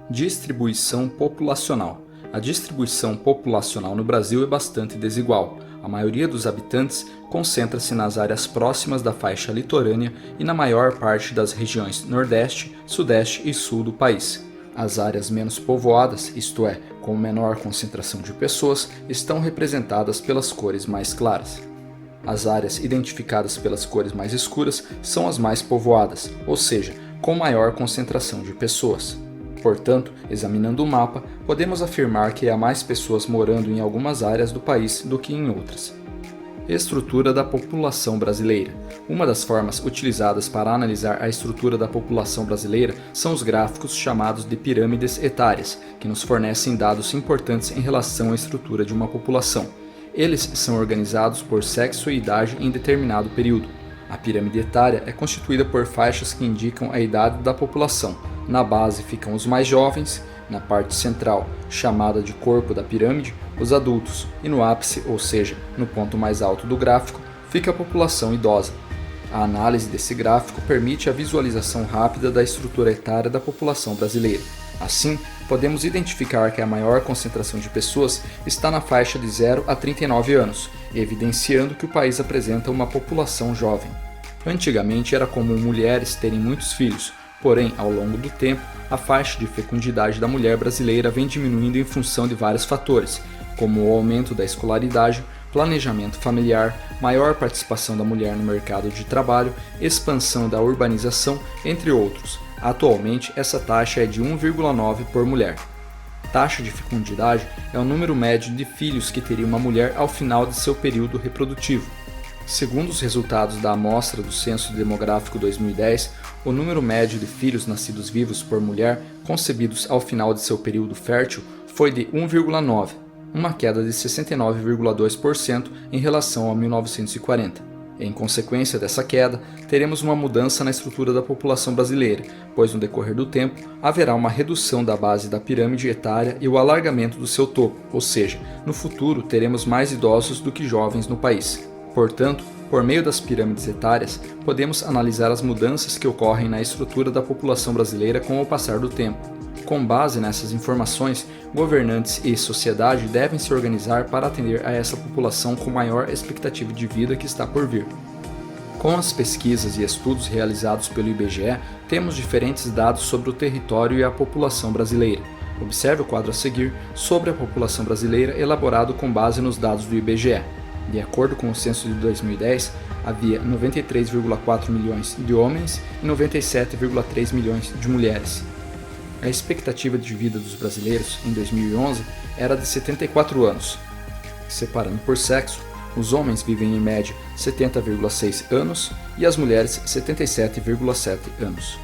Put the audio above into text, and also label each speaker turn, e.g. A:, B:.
A: Distribuição populacional. A distribuição populacional no Brasil é bastante desigual. A maioria dos habitantes concentra-se nas áreas próximas da faixa litorânea e na maior parte das regiões Nordeste, Sudeste e Sul do país. As áreas menos povoadas, isto é, com menor concentração de pessoas, estão representadas pelas cores mais claras. As áreas identificadas pelas cores mais escuras são as mais povoadas, ou seja, com maior concentração de pessoas. Portanto, examinando o mapa, podemos afirmar que há mais pessoas morando em algumas áreas do país do que em outras. Estrutura da população brasileira. Uma das formas utilizadas para analisar a estrutura da população brasileira são os gráficos chamados de pirâmides etárias, que nos fornecem dados importantes em relação à estrutura de uma população. Eles são organizados por sexo e idade em determinado período. A pirâmide etária é constituída por faixas que indicam a idade da população. Na base ficam os mais jovens, na parte central, chamada de corpo da pirâmide, os adultos, e no ápice, ou seja, no ponto mais alto do gráfico, fica a população idosa. A análise desse gráfico permite a visualização rápida da estrutura etária da população brasileira. Assim, podemos identificar que a maior concentração de pessoas está na faixa de 0 a 39 anos, evidenciando que o país apresenta uma população jovem. Antigamente era comum mulheres terem muitos filhos, porém, ao longo do tempo, a faixa de fecundidade da mulher brasileira vem diminuindo em função de vários fatores, como o aumento da escolaridade, planejamento familiar, maior participação da mulher no mercado de trabalho, expansão da urbanização, entre outros. Atualmente, essa taxa é de 1,9 por mulher. Taxa de fecundidade é o número médio de filhos que teria uma mulher ao final de seu período reprodutivo. Segundo os resultados da amostra do Censo Demográfico 2010, o número médio de filhos nascidos vivos por mulher concebidos ao final de seu período fértil foi de 1,9, uma queda de 69,2% em relação a 1940. Em consequência dessa queda, teremos uma mudança na estrutura da população brasileira, pois no decorrer do tempo haverá uma redução da base da pirâmide etária e o alargamento do seu topo, ou seja, no futuro teremos mais idosos do que jovens no país. Portanto, por meio das pirâmides etárias, podemos analisar as mudanças que ocorrem na estrutura da população brasileira com o passar do tempo. Com base nessas informações, governantes e sociedade devem se organizar para atender a essa população com maior expectativa de vida que está por vir. Com as pesquisas e estudos realizados pelo IBGE, temos diferentes dados sobre o território e a população brasileira. Observe o quadro a seguir sobre a população brasileira elaborado com base nos dados do IBGE. De acordo com o censo de 2010, havia 93,4 milhões de homens e 97,3 milhões de mulheres. A expectativa de vida dos brasileiros em 2011 era de 74 anos. Separando por sexo, os homens vivem em média 70,6 anos e as mulheres 77,7 anos.